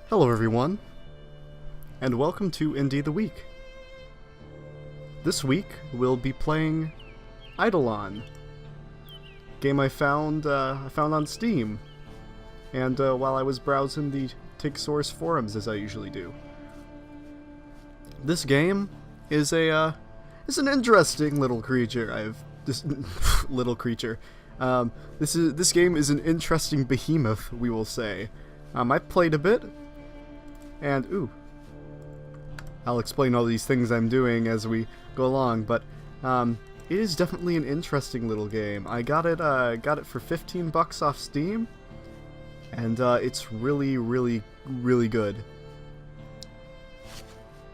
Hello everyone, and welcome to Indie the Week. This week we'll be playing Eidolon, game I found on Steam, and while I was browsing the TIG Source forums as I usually do. This game is an interesting little creature. This game is an interesting behemoth, we will say. I played a bit. And, I'll explain all these things I'm doing as we go along, but it is definitely an interesting little game. I got it for $15 off Steam, and it's really, really, really good.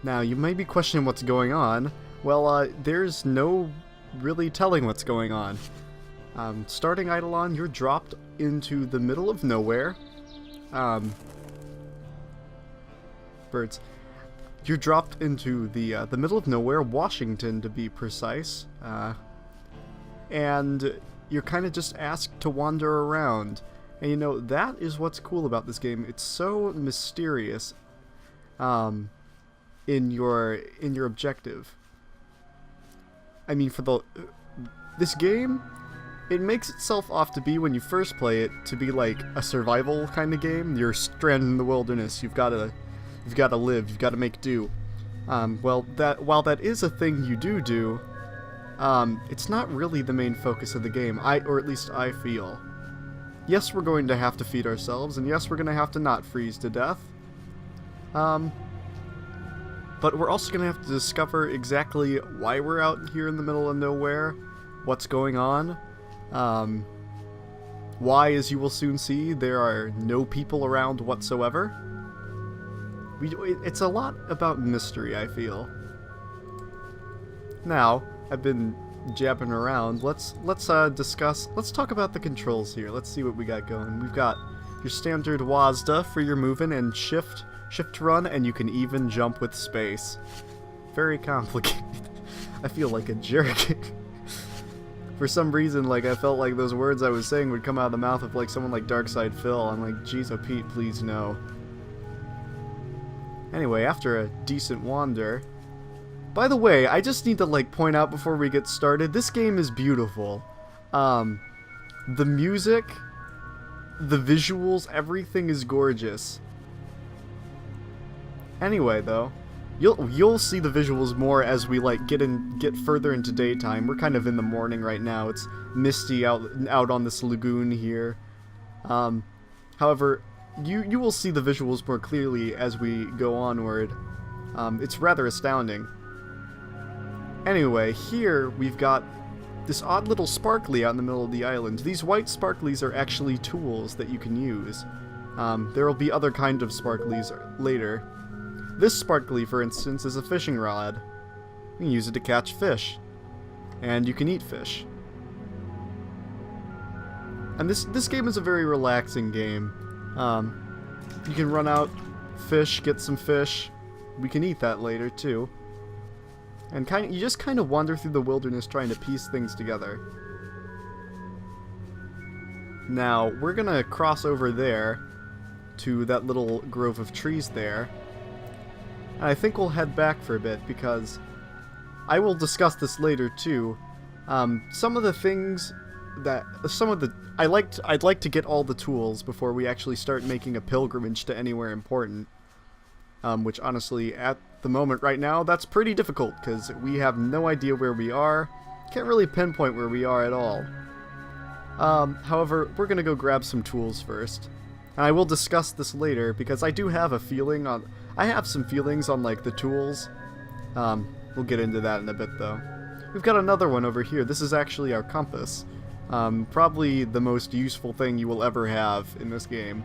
Now, you may be questioning what's going on. Well, there's no really telling what's going on. Starting Eidolon, you're dropped into the middle of nowhere. Birds. You're dropped into the middle of nowhere, Washington to be precise, and you're kind of just asked to wander around. And you know, that is what's cool about this game. It's so mysterious in your objective. I mean, this game, it makes itself off to be, when you first play it, to be like a survival kind of game. You're stranded in the wilderness. You've got to live. You've got to make do. While that is a thing you do, it's not really the main focus of the game. Or at least I feel. Yes, we're going to have to feed ourselves, and yes, we're going to have to not freeze to death. But we're also going to have to discover exactly why we're out here in the middle of nowhere, what's going on. Why, as you will soon see, there are no people around whatsoever. It's a lot about mystery, I feel. Now, I've been jabbing around. Let's talk about the controls here. Let's see what we got going. We've got your standard WASD for your moving and shift run, and you can even jump with space. Very complicated. I feel like a jerk. For some reason, like, I felt like those words I was saying would come out of the mouth of like someone like Darkside Phil. I'm like, geez, oh Pete, please no. Anyway, after a decent wander... By the way, I just need to, like, point out before we get started, this game is beautiful. The music, the visuals, everything is gorgeous. Anyway, though, you'll see the visuals more as we, like, get further into daytime. We're kind of in the morning right now. It's misty out on this lagoon here. However, you will see the visuals more clearly as we go onward. It's rather astounding. Anyway, here we've got this odd little sparkly out in the middle of the island. These white sparklies are actually tools that you can use. There will be other kind of sparklies later. This sparkly, for instance, is a fishing rod. You can use it to catch fish. And you can eat fish. And this game is a very relaxing game. You can run out, fish, get some fish. We can eat that later too. And you just kind of wander through the wilderness trying to piece things together. Now, we're gonna cross over there to that little grove of trees there. And I think we'll head back for a bit because I will discuss this later too. Some of the things that I'd like to get all the tools before we actually start making a pilgrimage to anywhere important. Which honestly, at the moment right now, that's pretty difficult because we have no idea where we are. Can't really pinpoint where we are at all. However, we're gonna go grab some tools first. And I will discuss this later because I do have a feeling on... I have some feelings on, like, the tools. We'll get into that in a bit though. We've got another one over here. This is actually our compass. Probably the most useful thing you will ever have in this game.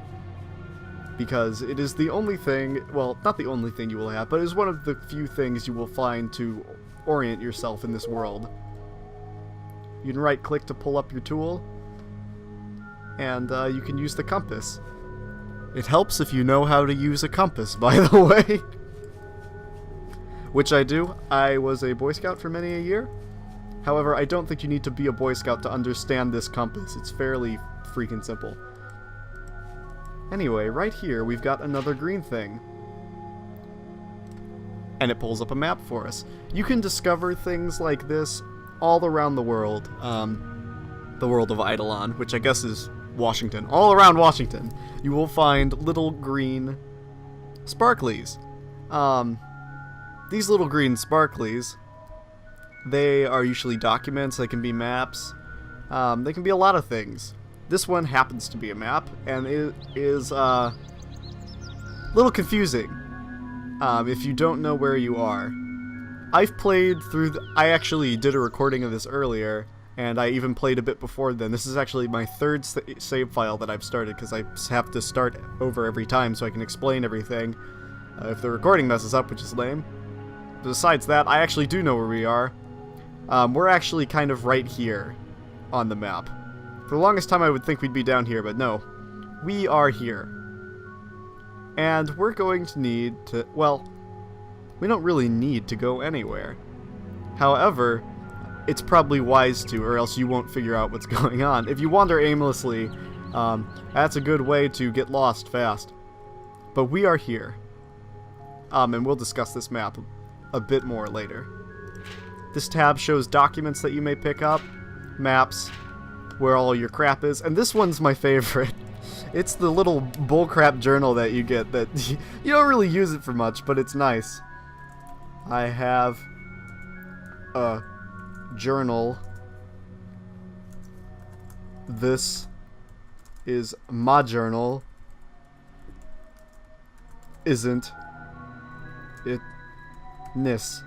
Because it is the only thing, well, not the only thing you will have, but it is one of the few things you will find to orient yourself in this world. You can right-click to pull up your tool, and you can use the compass. It helps if you know how to use a compass, by the way. Which I do. I was a Boy Scout for many a year. However, I don't think you need to be a Boy Scout to understand this compass. It's fairly freaking simple. Anyway, right here we've got another green thing. And it pulls up a map for us. You can discover things like this all around the world. The world of Eidolon, which I guess is Washington. All around Washington, you will find little green sparklies. These little green sparklies, they are usually documents, they can be maps, they can be a lot of things. This one happens to be a map, and it is a little confusing if you don't know where you are. I've played through I actually did a recording of this earlier, and I even played a bit before then. This is actually my third save file that I've started, because I have to start over every time so I can explain everything if the recording messes up, which is lame. Besides that, I actually do know where we are. We're actually kind of right here on the map. For the longest time I would think we'd be down here, but no. We are here. And we're going to need to, well, we don't really need to go anywhere. However, it's probably wise to, or else you won't figure out what's going on. If you wander aimlessly, that's a good way to get lost fast. But we are here. And we'll discuss this map a bit more later. This tab shows documents that you may pick up, maps, where all your crap is, and this one's my favorite. It's the little bullcrap journal that you get that you don't really use it for much, but it's nice. I have a journal. This is my journal. Isn't it? Nis.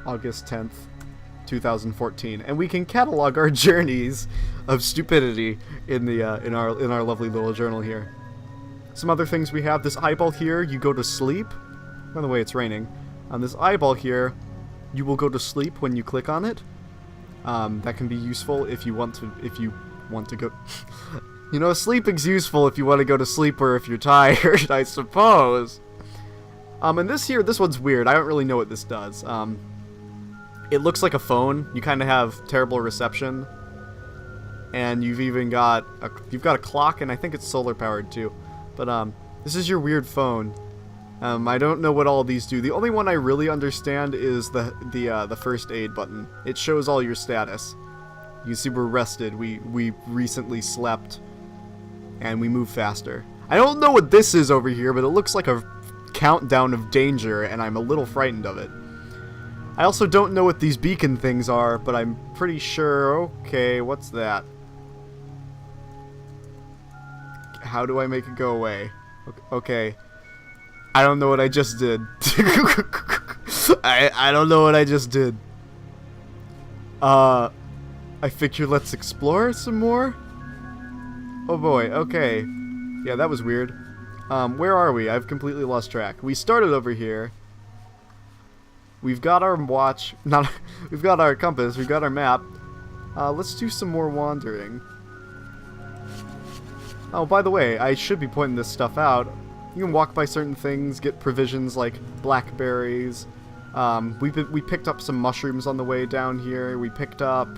August 10th, 2014, and we can catalog our journeys of stupidity in the in our lovely little journal here. Some other things we have: this eyeball here, you go to sleep. By the way, it's raining. On this eyeball here, you will go to sleep when you click on it. That can be useful if you want to go. You know, sleeping's useful if you want to go to sleep or if you're tired, I suppose. And this one's weird. I don't really know what this does. It looks like a phone. You kind of have terrible reception, and you've even got a clock, and I think it's solar powered too. But this is your weird phone. I don't know what all these do. The only one I really understand is the first aid button. It shows all your status. You can see we're rested. We recently slept, and we move faster. I don't know what this is over here, but it looks like a countdown of danger, and I'm a little frightened of it. I also don't know what these beacon things are, but I'm pretty sure... Okay, what's that? How do I make it go away? Okay. I don't know what I just did. I don't know what I just did. I figure let's explore some more? Oh boy, okay. Yeah, that was weird. Where are we? I've completely lost track. We started over here. We've got our watch. We've got our compass. We've got our map. Let's do some more wandering. Oh, by the way, I should be pointing this stuff out. You can walk by certain things, get provisions like blackberries. We picked up some mushrooms on the way down here. We picked up...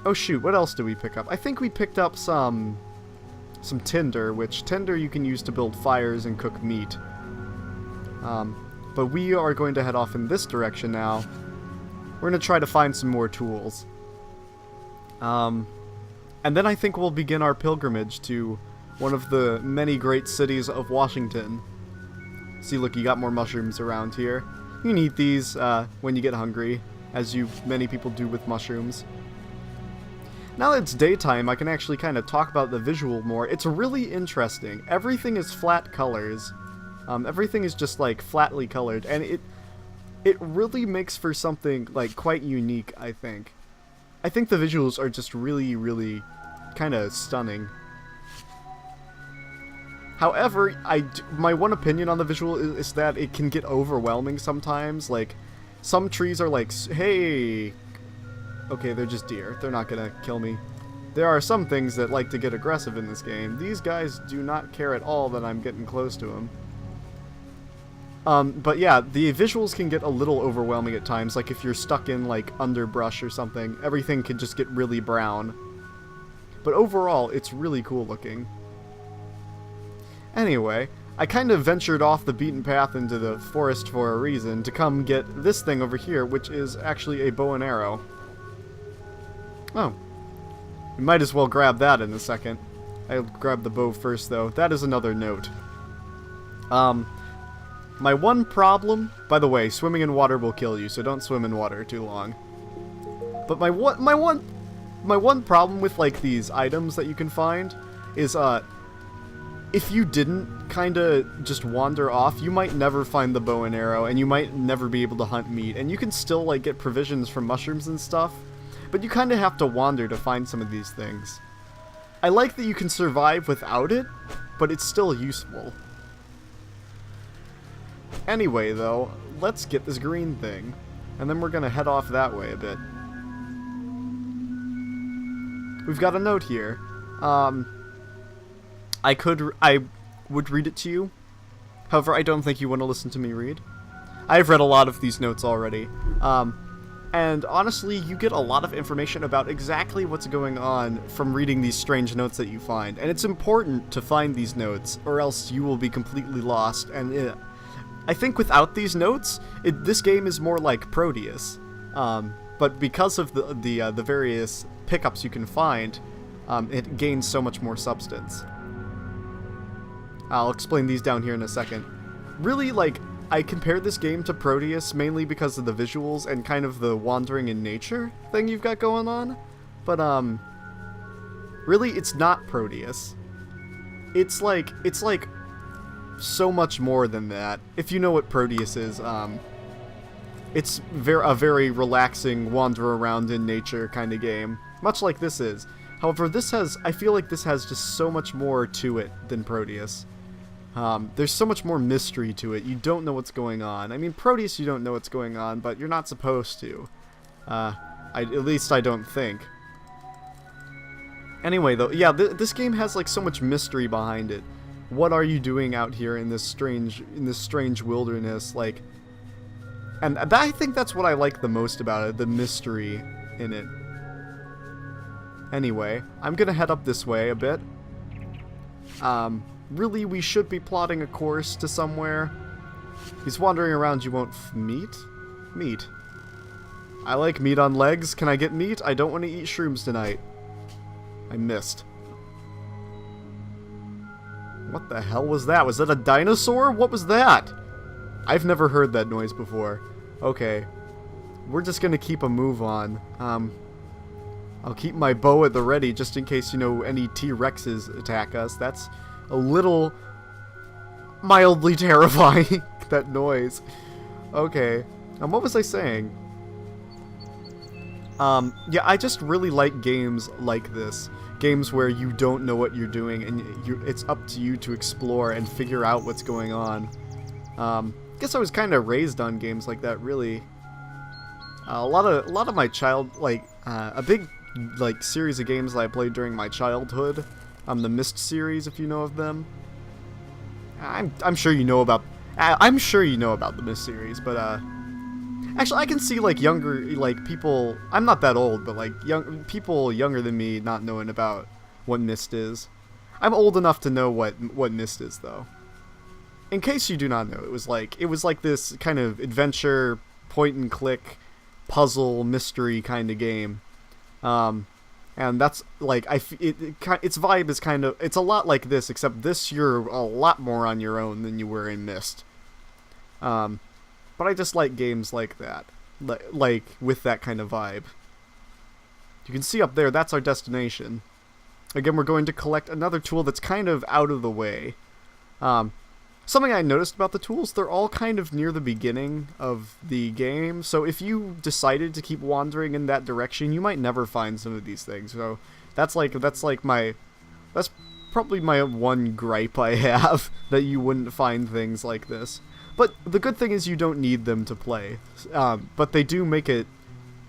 Oh shoot, what else did we pick up? I think we picked up some tinder, which tinder you can use to build fires and cook meat. But we are going to head off in this direction now. We're going to try to find some more tools. And then I think we'll begin our pilgrimage to one of the many great cities of Washington. See, look, you got more mushrooms around here. You can eat these when you get hungry, as many people do with mushrooms. Now that it's daytime, I can actually kind of talk about the visual more. It's really interesting. Everything is flat colors. Everything is just like flatly colored, and it really makes for something like quite unique, I think. I think the visuals are just really, really kind of stunning. However, my one opinion on the visual is that it can get overwhelming sometimes. Like, some trees are like, hey, okay, they're just deer. They're not gonna kill me. There are some things that like to get aggressive in this game. These guys do not care at all that I'm getting close to them. But yeah, the visuals can get a little overwhelming at times. Like if you're stuck in like underbrush or something, everything can just get really brown. but overall, it's really cool looking. Anyway, I kind of ventured off the beaten path into the forest for a reason to come get this thing over here, which is actually a bow and arrow. Oh. We might as well grab that in a second. I'll grab the bow first, though. That is another note. My one problem... By the way, swimming in water will kill you, so don't swim in water too long. But my one problem with, like, these items that you can find is, if you didn't kinda just wander off, you might never find the bow and arrow, and you might never be able to hunt meat, and you can still, like, get provisions from mushrooms and stuff, but you kinda have to wander to find some of these things. I like that you can survive without it, but it's still useful. Anyway, though, let's get this green thing, and then we're gonna head off that way a bit. We've got a note here. I would read it to you. However, I don't think you want to listen to me read. I've read a lot of these notes already. And honestly, you get a lot of information about exactly what's going on from reading these strange notes that you find. And it's important to find these notes, or else you will be completely lost. And I think without these notes, this game is more like Proteus. But because of the various pickups you can find, it gains so much more substance. I'll explain these down here in a second. Really, like, I compared this game to Proteus mainly because of the visuals and kind of the wandering in nature thing you've got going on. But, really, it's not Proteus. It's like so much more than that. If you know what Proteus is, it's a very relaxing, wander around in nature kind of game. Much like this is. However, I feel like this has just so much more to it than Proteus. There's so much more mystery to it. You don't know what's going on. I mean, Proteus, you don't know what's going on, but you're not supposed to. At least I don't think. Anyway, though, yeah, this game has like so much mystery behind it. What are you doing out here in this strange wilderness? Like, and I think that's what I like the most about it, the mystery in it. Anyway, I'm gonna head up this way a bit. Really, we should be plotting a course to somewhere. He's wandering around, you won't meat? Meat. I like meat on legs. Can I get meat? I don't want to eat shrooms tonight. I missed. What the hell was that? Was that a dinosaur? What was that? I've never heard that noise before. Okay. We're just gonna keep a move on. I'll keep my bow at the ready just in case, you know, any T-Rexes attack us. That's a little mildly terrifying, that noise. Okay. What was I saying? Yeah, I just really like games like this. Games where you don't know what you're doing and it's up to you to explore and figure out what's going on. Guess I was kind of raised on games like that, really. A lot of my a big like series of games that I played during my childhood. The Myst series, if you know of them. I'm sure you know about. I'm sure you know about the Myst series, but actually, I can see like younger people. I'm not that old, but like people younger than me not knowing about what Myst is. I'm old enough to know what Myst is, though. In case you do not know, it was like this kind of adventure, point and click, puzzle mystery kind of game. And that's like its vibe is kind of, it's a lot like this, except this you're a lot more on your own than you were in Myst. But I just like games like that, like with that kind of vibe. You can see up there, that's our destination. Again, we're going to collect another tool that's kind of out of the way. Something I noticed about the tools, they're all kind of near the beginning of the game, so if you decided to keep wandering in that direction, you might never find some of these things. So that's probably my one gripe I have, that you wouldn't find things like this. But the good thing is you don't need them to play. But they do make it...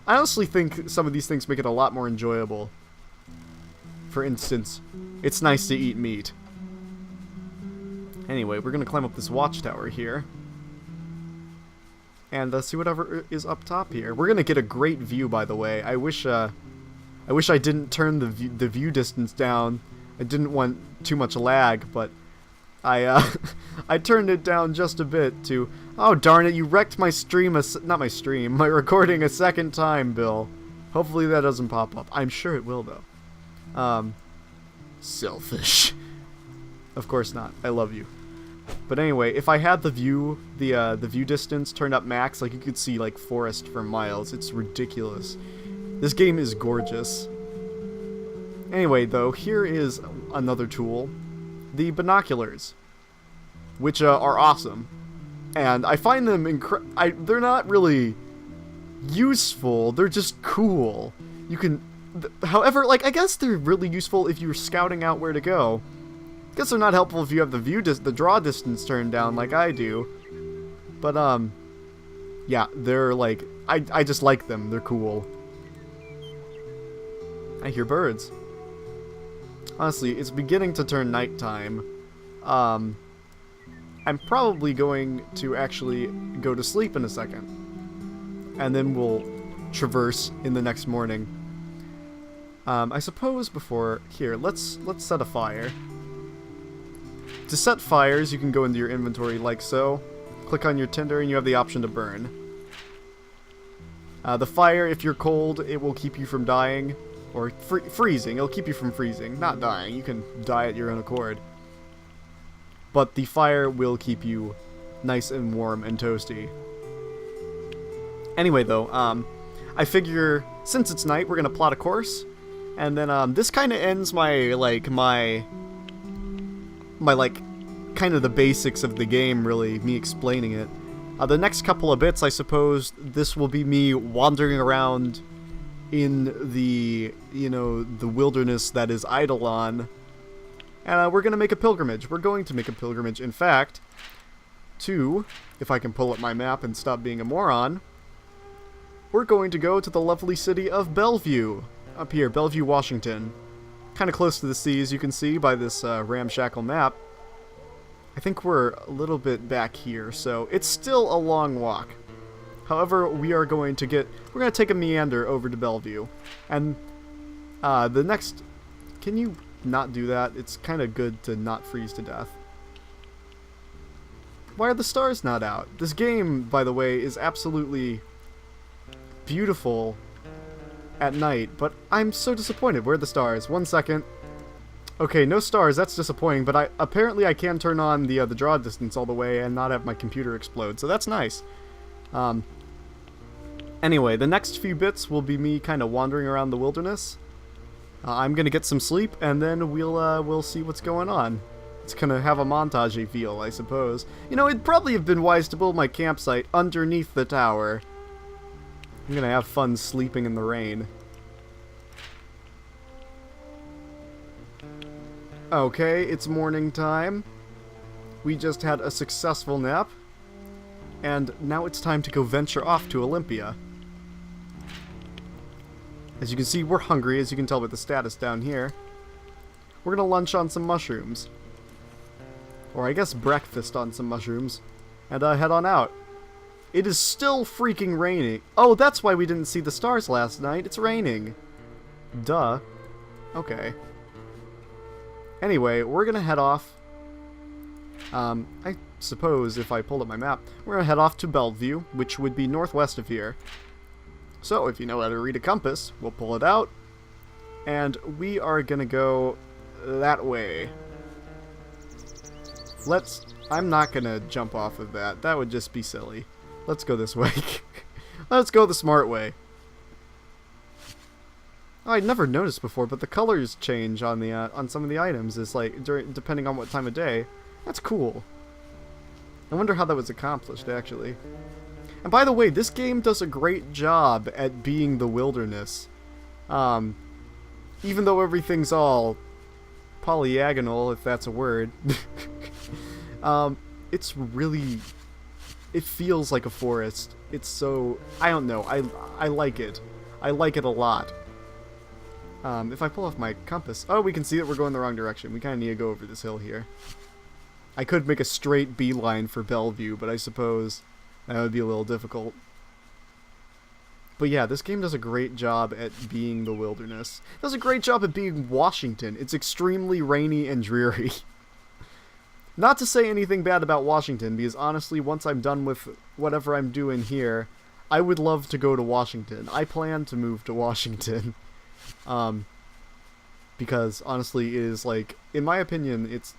I honestly think some of these things make it a lot more enjoyable. For instance, it's nice to eat meat. Anyway, we're gonna climb up this watchtower here. And see whatever is up top here. We're gonna get a great view, by the way. I wish I wish I didn't turn the view distance down. I didn't want too much lag, but I I turned it down just a bit to... Oh, darn it, you wrecked my stream, not my stream, my recording a second time, Bill. Hopefully that doesn't pop up. I'm sure it will, though. Selfish. Of course not. I love you. But anyway, if I had the view distance turned up max, like you could see like forest for miles. It's ridiculous. This game is gorgeous. Anyway, though, here is another tool. The binoculars. Which are awesome. And I find them they're not really useful, they're just cool. You can... However, like, I guess they're really useful if you're scouting out where to go. I guess they're not helpful if you have the draw distance turned down like I do. But, yeah, they're like... I just like them, they're cool. I hear birds. Honestly, it's beginning to turn nighttime. I'm probably going to actually go to sleep in a second. And then we'll traverse in the next morning. I suppose before... Here, let's set a fire. To set fires, you can go into your inventory like so. Click on your tinder and you have the option to burn. The fire, if you're cold, it will keep you from dying. Or freezing. It'll keep you from freezing. Not dying. You can die at your own accord. But the fire will keep you nice and warm and toasty. Anyway, though, I figure since it's night, we're gonna plot a course, and then this kind of ends my kind of the basics of the game. Really, me explaining it. The next couple of bits, I suppose, this will be me wandering around in the the wilderness that is Eidolon. And we're going to make a pilgrimage. We're going to make a pilgrimage, in fact, to, if I can pull up my map and stop being a moron, we're going to go to the lovely city of Bellevue. Up here, Bellevue, Washington. Kind of close to the sea, as you can see by this ramshackle map. I think we're a little bit back here, so it's still a long walk. However, we're going to take a meander over to Bellevue. And the next... Can you... not do that? It's kind of good to not freeze to death. Why are the stars not out? This game, by the way, is absolutely beautiful at night, but I'm so disappointed. Where are the stars? 1 second. Okay, no stars. That's disappointing, but apparently I can turn on the draw distance all the way and not have my computer explode, so that's nice. Anyway, the next few bits will be me kind of wandering around the wilderness. I'm gonna get some sleep, and then we'll see what's going on. It's gonna have a montage feel, I suppose. You know, it'd probably have been wise to build my campsite underneath the tower. I'm gonna have fun sleeping in the rain. Okay, it's morning time. We just had a successful nap. And now it's time to go venture off to Olympia. As you can see, we're hungry, as you can tell by the status down here. We're gonna lunch on some mushrooms. Or I guess breakfast on some mushrooms. And head on out. It is still freaking raining. Oh, that's why we didn't see the stars last night. It's raining. Duh. Okay. Anyway, we're gonna head off. I suppose if I pulled up my map, we're gonna head off to Bellevue, which would be northwest of here. So, if you know how to read a compass, we'll pull it out, and we are gonna go that way. I'm not gonna jump off of that. That would just be silly. Let's go this way. Let's go the smart way. Oh, I'd never noticed before, but the colors change on the on some of the items is like depending on what time of day. That's cool. I wonder how that was accomplished, actually. And by the way, this game does a great job at being the wilderness. Even though everything's all polyagonal, if that's a word. It's really... It feels like a forest. It's so... I don't know. I like it. I like it a lot. If I pull off my compass... Oh, we can see that we're going the wrong direction. We kind of need to go over this hill here. I could make a straight beeline for Bellevue, but I suppose that would be a little difficult. But yeah, this game does a great job at being the wilderness. It does a great job at being Washington. It's extremely rainy and dreary. Not to say anything bad about Washington, because honestly, once I'm done with whatever I'm doing here, I would love to go to Washington. I plan to move to Washington. Because honestly, it is like, in my opinion, it's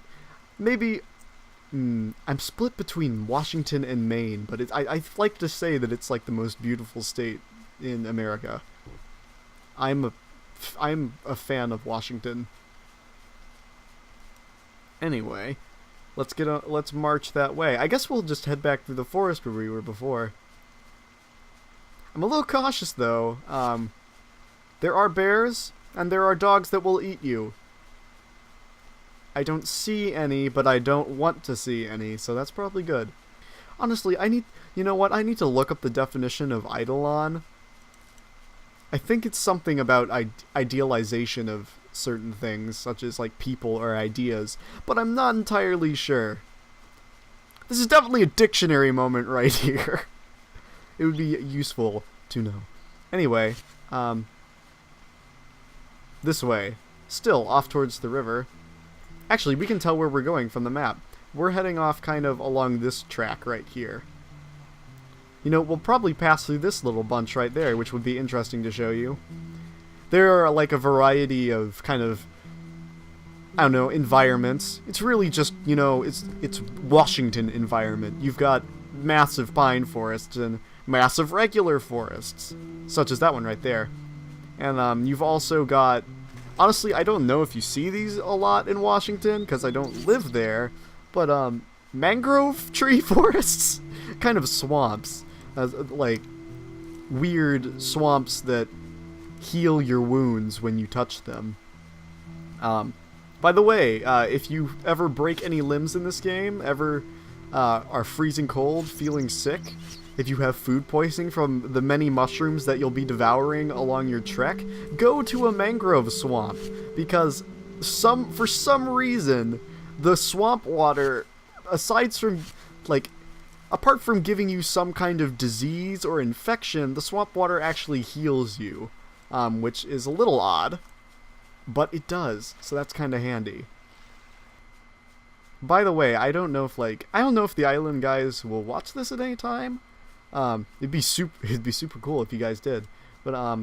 maybe... I'm split between Washington and Maine, but I like to say that it's like the most beautiful state in America. I'm a fan of Washington. Anyway, let's march that way. I guess we'll just head back through the forest where we were before. I'm a little cautious though. There are bears and there are dogs that will eat you. I don't see any, but I don't want to see any, so that's probably good. Honestly, you know what? I need to look up the definition of Eidolon. I think it's something about idealization of certain things, such as like people or ideas, but I'm not entirely sure. This is definitely a dictionary moment right here. It would be useful to know. Anyway, this way. Still off towards the river. Actually, we can tell where we're going from the map. We're heading off kind of along this track right here. You know, we'll probably pass through this little bunch right there, which would be interesting to show you. There are like a variety of kind of, I don't know, environments. It's really just, you know, it's Washington environment. You've got massive pine forests and massive regular forests, such as that one right there. And you've also got... Honestly, I don't know if you see these a lot in Washington, because I don't live there, but, mangrove tree forests? Kind of swamps. Like, weird swamps that heal your wounds when you touch them. By the way, if you ever break any limbs in this game, ever are freezing cold, feeling sick, if you have food poisoning from the many mushrooms that you'll be devouring along your trek, go to a mangrove swamp, because for some reason, the swamp water, apart from giving you some kind of disease or infection, the swamp water actually heals you, which is a little odd, but it does, so that's kind of handy. By the way, I don't know if the island guys will watch this at any time. It'd be super cool if you guys did. But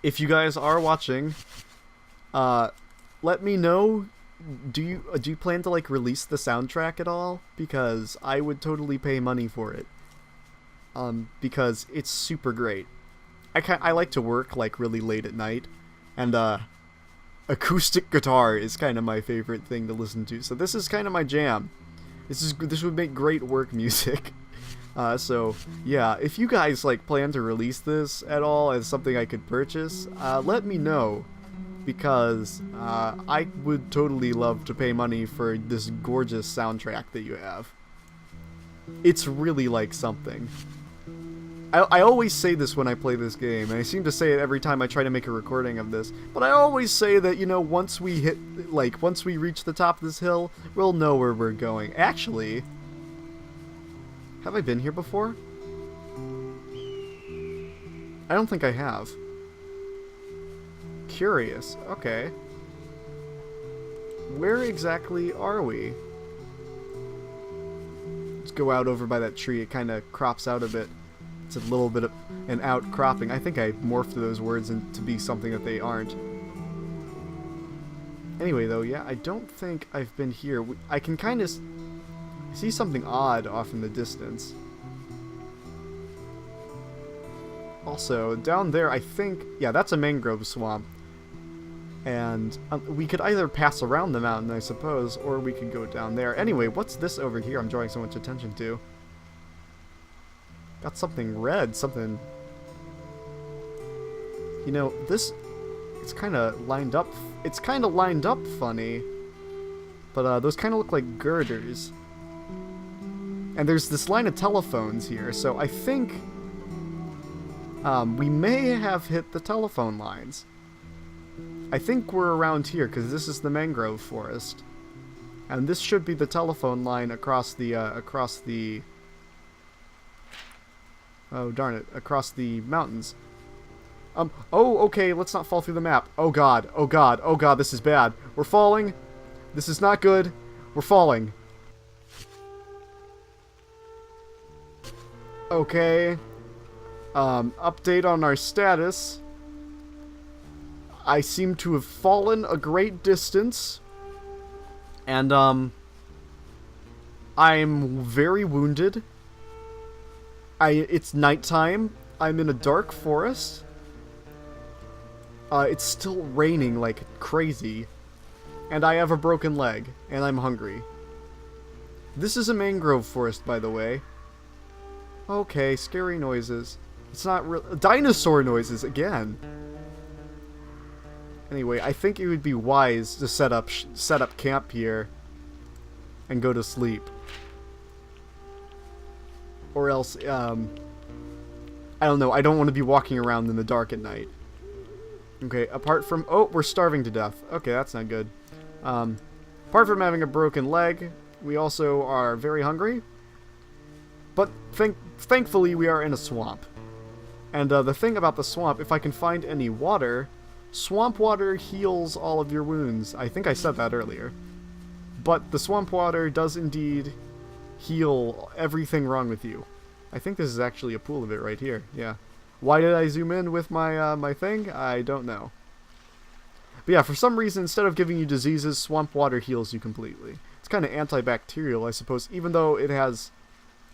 if you guys are watching, let me know. Do you plan to like release the soundtrack at all? Because I would totally pay money for it. Because it's super great. I like to work like really late at night, and acoustic guitar is kind of my favorite thing to listen to. So this is kind of my jam. This would make great work music. So yeah, if you guys like plan to release this at all as something I could purchase, let me know, because I would totally love to pay money for this gorgeous soundtrack that you have. It's really like something. I always say this when I play this game, and I seem to say it every time I try to make a recording of this, but I always say that, you know, once we reach the top of this hill, we'll know where we're going. Actually, have I been here before? I don't think I have. Curious. Okay. Where exactly are we? Let's go out over by that tree. It kind of crops out a bit. It's a little bit of an outcropping. I think I morphed those words into be something that they aren't. Anyway, though, yeah, I don't think I've been here. I can kind of see something odd off in the distance. Also, down there, I think... Yeah, that's a mangrove swamp. And we could either pass around the mountain, I suppose, or we could go down there. Anyway, what's this over here I'm drawing so much attention to? Got something red, something... You know, this... It's kind of lined up... It's kind of lined up funny. But those kind of look like girders. And there's this line of telephones here, so I think... we may have hit the telephone lines. I think we're around here, because this is the mangrove forest. And this should be the telephone line across the Oh, darn it. Across the mountains. Oh, okay, let's not fall through the map. Oh god, oh god, oh god, this is bad. We're falling. This is not good. We're falling. Okay. Update on our status. I seem to have fallen a great distance. And, I'm very wounded. It's nighttime. I'm in a dark forest. It's still raining like crazy. And I have a broken leg. And I'm hungry. This is a mangrove forest, by the way. Okay, scary noises. It's not real. Dinosaur noises, again. Anyway, I think it would be wise to set up camp here. And go to sleep. Or else, I don't know. I don't want to be walking around in the dark at night. Okay, apart from... Oh, we're starving to death. Okay, that's not good. Apart from having a broken leg, we also are very hungry. But thankfully, we are in a swamp. And the thing about the swamp, if I can find any water, swamp water heals all of your wounds. I think I said that earlier. But the swamp water does indeed heal everything wrong with you. I think this is actually a pool of it right here. Yeah. Why did I zoom in with my my thing? I don't know. But yeah, for some reason, instead of giving you diseases, swamp water heals you completely. It's kind of antibacterial, I suppose, even though it has...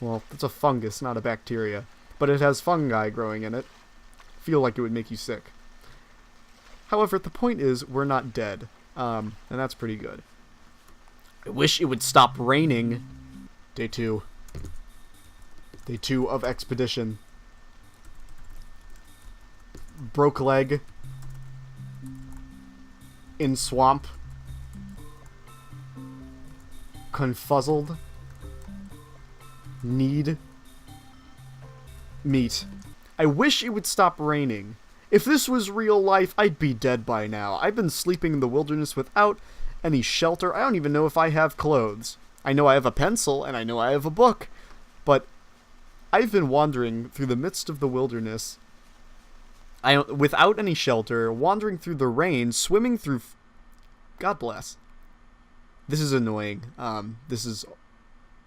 Well, it's a fungus, not a bacteria. But it has fungi growing in it. Feel like it would make you sick. However, the point is, we're not dead. And that's pretty good. I wish it would stop raining. Day 2. Day 2 of expedition. Broke leg. In swamp. Confuzzled. Need. Meat. I wish it would stop raining. If this was real life, I'd be dead by now. I've been sleeping in the wilderness without any shelter. I don't even know if I have clothes. I know I have a pencil, and I know I have a book. But I've been wandering through the midst of the wilderness without any shelter, wandering through the rain, swimming through... God bless. This is annoying.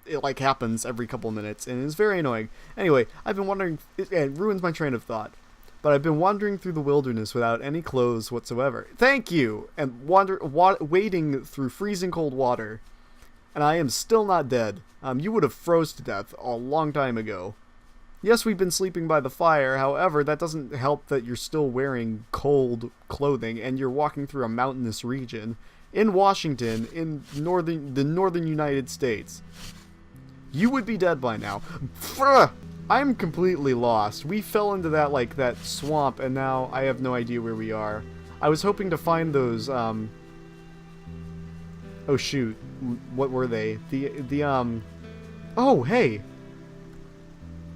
It like happens every couple minutes, and it's very annoying. Anyway, I've been wandering... It ruins my train of thought. But I've been wandering through the wilderness without any clothes whatsoever. Thank you! And wading through freezing cold water. And I am still not dead. You would have froze to death a long time ago. Yes, we've been sleeping by the fire. However, that doesn't help that you're still wearing cold clothing and you're walking through a mountainous region in Washington, in the northern United States. You would be dead by now. I'm completely lost. We fell into that swamp, and now I have no idea where we are. I was hoping to find those, Oh shoot. What were they? Oh, hey!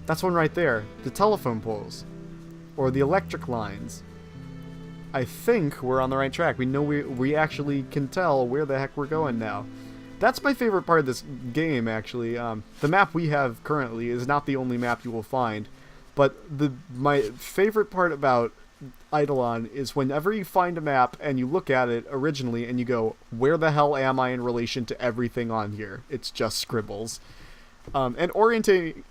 That's one right there. The telephone poles. Or the electric lines. I think we're on the right track. We know we actually can tell where the heck we're going now. That's my favorite part of this game, actually. The map we have currently is not the only map you will find. But my favorite part about Eidolon is whenever you find a map and you look at it originally and you go, where the hell am I in relation to everything on here? It's just scribbles. And orienting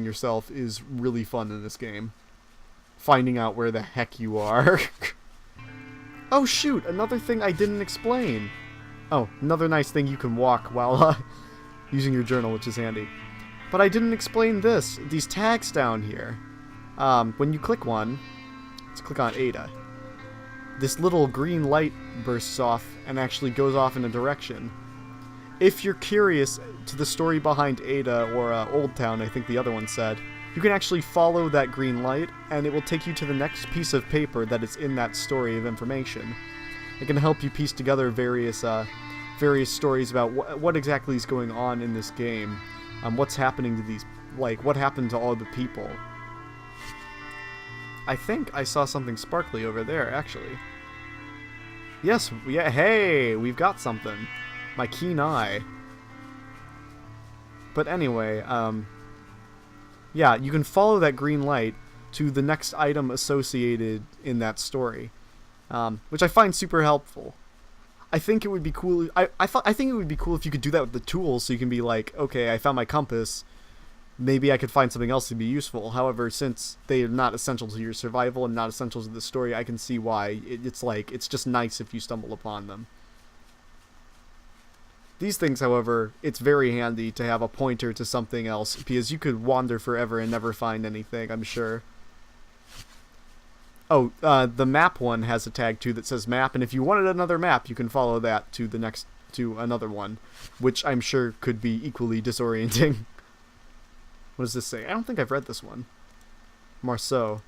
yourself is really fun in this game. Finding out where the heck you are. Oh shoot, another thing I didn't explain. Oh, another nice thing, you can walk while using your journal, which is handy. But I didn't explain this. These tags down here. When you click one, let's click on Ada. This little green light bursts off and actually goes off in a direction. If you're curious to the story behind Ada, or Old Town, I think the other one said, you can actually follow that green light, and it will take you to the next piece of paper that is in that story of information. It can help you piece together various stories about what exactly is going on in this game, what's happening to these, what happened to all the people. I think I saw something sparkly over there, actually. Yes, yeah, hey, we've got something. My keen eye. But anyway, Yeah, you can follow that green light to the next item associated in that story, which I find super helpful. I think it would be cool. I think it would be cool if you could do that with the tools, so you can be like, okay, I found my compass. Maybe I could find something else to be useful. However, since they are not essential to your survival and not essential to the story, I can see why it's just nice if you stumble upon them. These things, however, it's very handy to have a pointer to something else, because you could wander forever and never find anything, I'm sure. Oh, the map one has a tag too that says map, and if you wanted another map, you can follow that to another one, which I'm sure could be equally disorienting. What does this say? I don't think I've read this one. Marceau.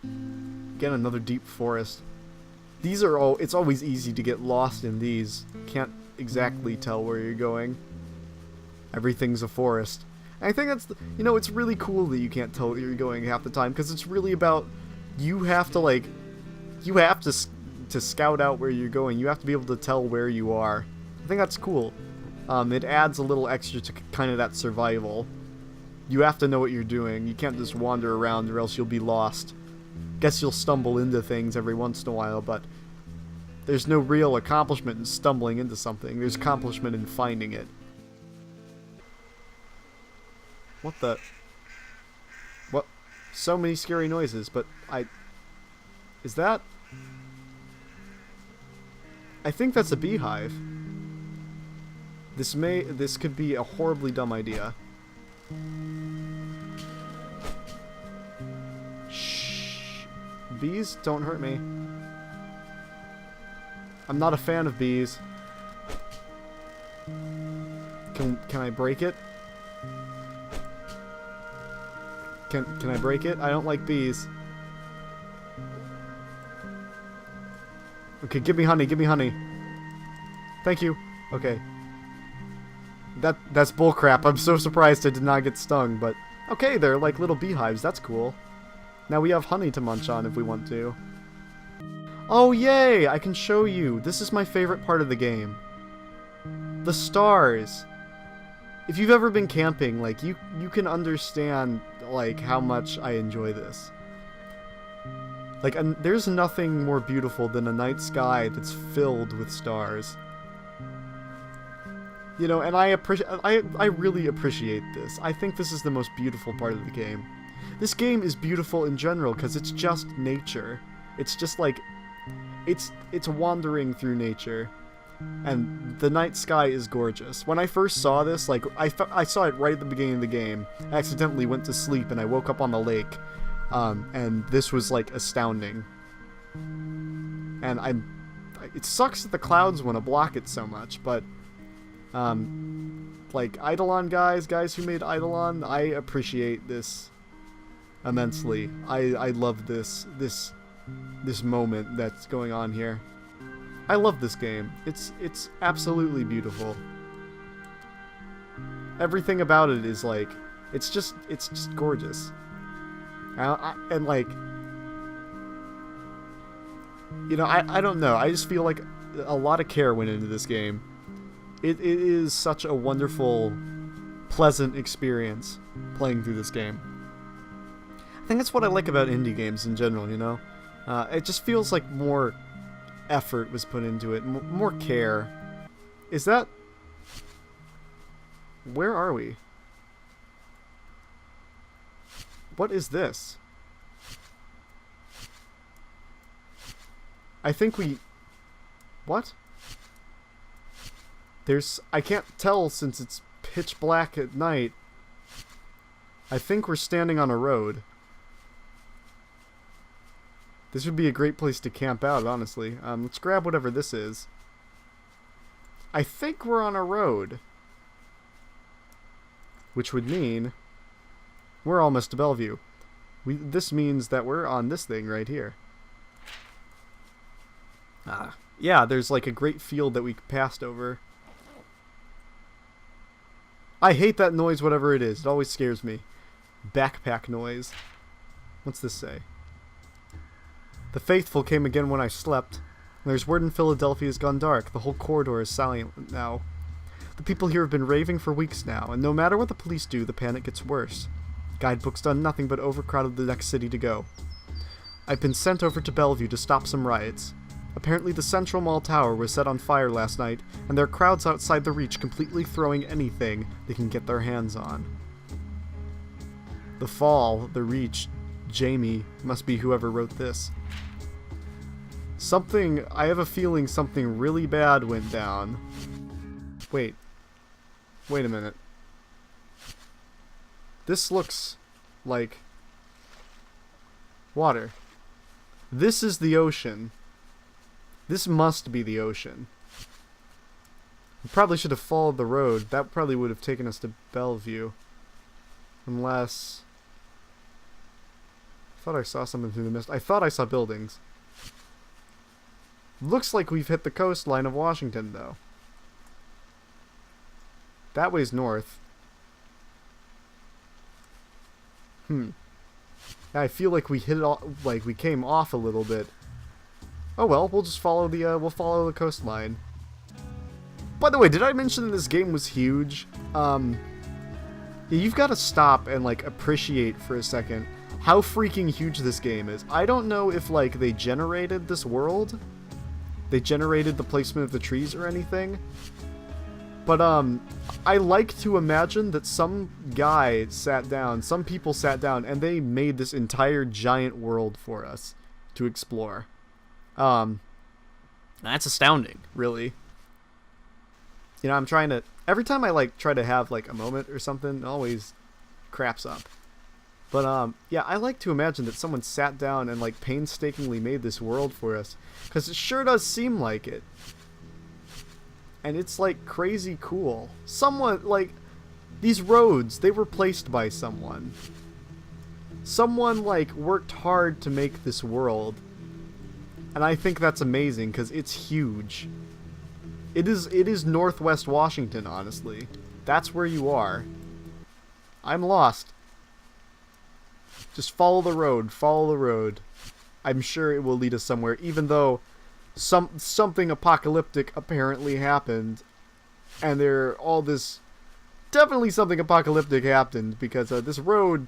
Again, another deep forest. These are all. It's always easy to get lost in these. Can't exactly tell where you're going. Everything's a forest. And I think that's, it's really cool that you can't tell where you're going half the time, because it's really about, you have to scout out where you're going. You have to be able to tell where you are. I think that's cool. It adds a little extra to kind of that survival. You have to know what you're doing. You can't just wander around or else you'll be lost. Guess you'll stumble into things every once in a while, but there's no real accomplishment in stumbling into something. There's accomplishment in finding it. What the? What? So many scary noises, but is that? I think that's a beehive. This could be a horribly dumb idea. Shh. Bees, don't hurt me. I'm not a fan of bees. Can I break it? Can I break it? I don't like bees. Okay, give me honey, give me honey. Thank you. Okay. That's bullcrap. I'm so surprised I did not get stung, but okay, they're like little beehives. That's cool. Now we have honey to munch on if we want to. Oh, yay! I can show you. This is my favorite part of the game. The stars. If you've ever been camping, like, you can understand, like, how much I enjoy this. Like, there's nothing more beautiful than a night sky that's filled with stars. And I really appreciate this. I think this is the most beautiful part of the game. This game is beautiful in general because it's just nature. It's just like, it's wandering through nature. And the night sky is gorgeous. When I first saw this, like, I saw it right at the beginning of the game. I accidentally went to sleep and I woke up on the lake. And this was, like, astounding. And it sucks that the clouds want to block it so much, but like, Eidolon guys who made Eidolon, I appreciate this immensely. I love this moment that's going on here. I love this game. It's absolutely beautiful. Everything about it is like, it's just gorgeous. And like, I don't know. I just feel like a lot of care went into this game. It is such a wonderful, pleasant experience playing through this game. I think that's what I like about indie games in general, It just feels like more effort was put into it, more care. Is that... Where are we? What is this? I think we... What? I can't tell since it's pitch black at night. I think we're standing on a road. This would be a great place to camp out, honestly. Let's grab whatever this is. I think we're on a road. Which would mean we're almost to Bellevue. This means that we're on this thing right here. Yeah, there's like a great field that we passed over. I hate that noise, whatever it is. It always scares me. Backpack noise. What's this say? The faithful came again when I slept. There's word in Philadelphia has gone dark. The whole corridor is silent now. The people here have been raving for weeks now, and no matter what the police do, the panic gets worse. Guidebooks done nothing but overcrowded the next city to go. I've been sent over to Bellevue to stop some riots. Apparently the Central Mall Tower was set on fire last night, and there are crowds outside the Reach completely throwing anything they can get their hands on. The Fall, the Reach, Jamie, must be whoever wrote this. I have a feeling something really bad went down. Wait a minute. This looks like water. This is the ocean. This must be the ocean. We probably should have followed the road. That probably would have taken us to Bellevue. Unless... I thought I saw something through the mist. I thought I saw buildings. Looks like we've hit the coastline of Washington, though. That way's north. I feel like we hit it all, like we came off a little bit. Oh well, we'll just follow the we'll follow the coastline. By the way, did I mention that this game was huge? You've got to stop and like appreciate for a second how freaking huge this game is. I don't know if like they generated this world, they generated the placement of the trees or anything. But, I like to imagine that some people sat down, and they made this entire giant world for us to explore. That's astounding, really. You know, I'm trying to, every time I, like, try to have, like, a moment or something, it always craps up. But, yeah, I like to imagine that someone sat down and, like, painstakingly made this world for us. Because it sure does seem like it. And it's, like, crazy cool. Someone, like, these roads, they were placed by someone. Someone, like, worked hard to make this world. And I think that's amazing, because it's huge. It is Northwest Washington, honestly. That's where you are. I'm lost. Just follow the road, follow the road. I'm sure it will lead us somewhere, even though something apocalyptic apparently happened, and definitely something apocalyptic happened, because this road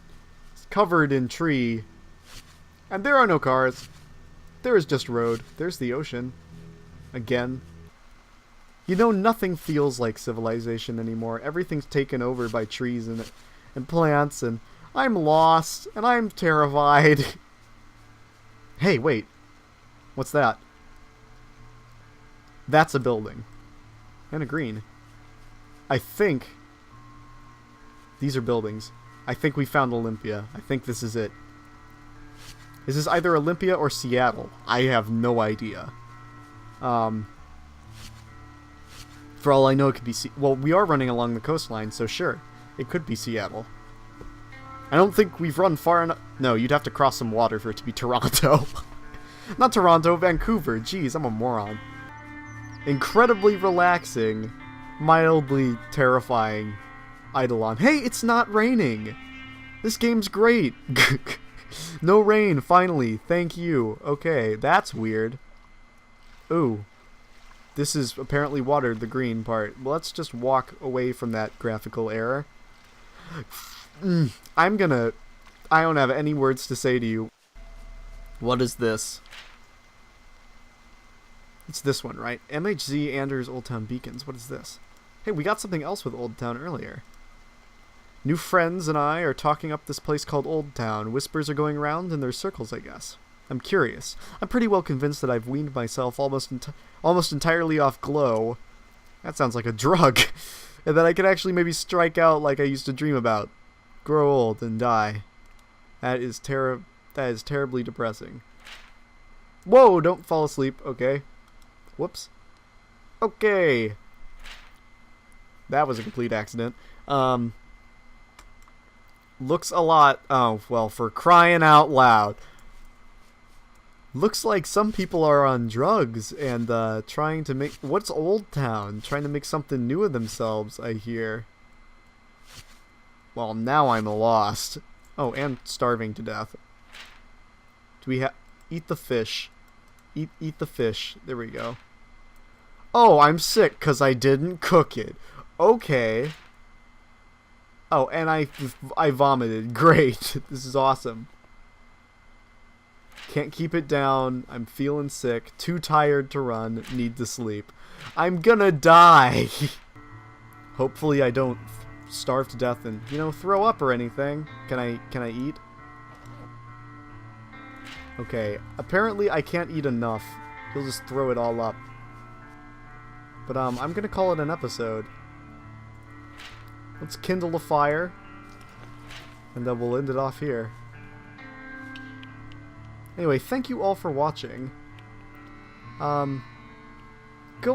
is covered in tree, and there are no cars. There is just road. There's the ocean. Again. You know, nothing feels like civilization anymore. Everything's taken over by trees and plants, and I'm lost, and I'm terrified. Hey, wait. What's that? That's a building. And a green. I think these are buildings. I think we found Olympia. I think this is it. Is this either Olympia or Seattle? I have no idea. For all I know, it could be well, we are running along the coastline, so sure. It could be Seattle. I don't think we've run far enough. No, you'd have to cross some water for it to be Toronto. Not Toronto, Vancouver. Jeez, I'm a moron. Incredibly relaxing, mildly terrifying Eidolon. Hey, it's not raining! This game's great! No rain, finally. Thank you. Okay, that's weird. Ooh. This is apparently watered, the green part. Let's just walk away from that graphical error. I don't have any words to say to you. What is this? It's this one, right? MHZ Anders Old Town Beacons. What is this? Hey, we got something else with Old Town earlier. New friends and I are talking up this place called Old Town. Whispers are going around in their circles, I guess. I'm curious. I'm pretty well convinced that I've weaned myself almost entirely off glow. That sounds like a drug. And that I could actually maybe strike out like I used to dream about. Grow old and die. That is terribly depressing. Whoa, don't fall asleep, okay. Whoops. Okay. That was a complete accident. Looks a lot... Oh, well, for crying out loud. Looks like some people are on drugs and trying to make... What's Old Town? Trying to make something new of themselves, I hear. Well, now I'm lost. Oh, and starving to death. Do we have... Eat the fish. Eat the fish. There we go. Oh, I'm sick because I didn't cook it. Okay. Oh, and I vomited. Great. This is awesome. Can't keep it down. I'm feeling sick. Too tired to run. Need to sleep. I'm gonna die. Hopefully I don't starve to death and, you know, throw up or anything. Can I eat? Okay. Apparently I can't eat enough. He'll just throw it all up. But I'm gonna call it an episode. Let's kindle a fire. And then we'll end it off here. Anyway, thank you all for watching. Go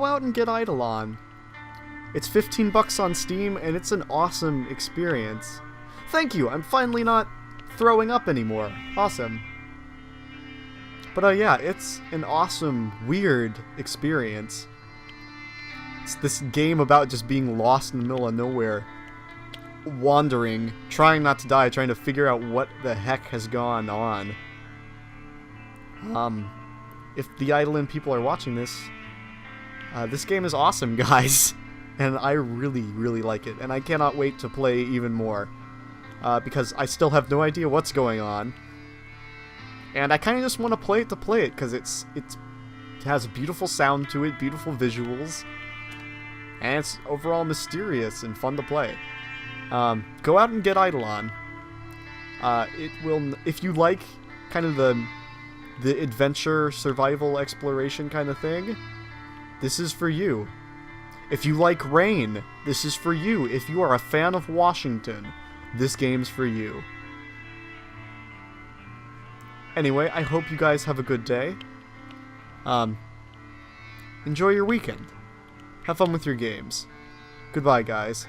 out and get Eidolon. It's 15 bucks on Steam, and it's an awesome experience. Thank you! I'm finally not throwing up anymore. Awesome. But yeah, it's an awesome, weird experience. It's this game about just being lost in the middle of nowhere. Wandering, trying not to die, trying to figure out what the heck has gone on. If the Eidolon people are watching this, this game is awesome, guys. And I really, really like it. And I cannot wait to play even more. Because I still have no idea what's going on. And I kind of just want to play it, because it has a beautiful sound to it, beautiful visuals. And it's overall mysterious and fun to play. Go out and get Eidolon. It will, if you like kind of the adventure, survival, exploration kind of thing, this is for you. If you like rain, this is for you. If you are a fan of Washington, this game's for you. Anyway, I hope you guys have a good day. Enjoy your weekend. Have fun with your games. Goodbye, guys.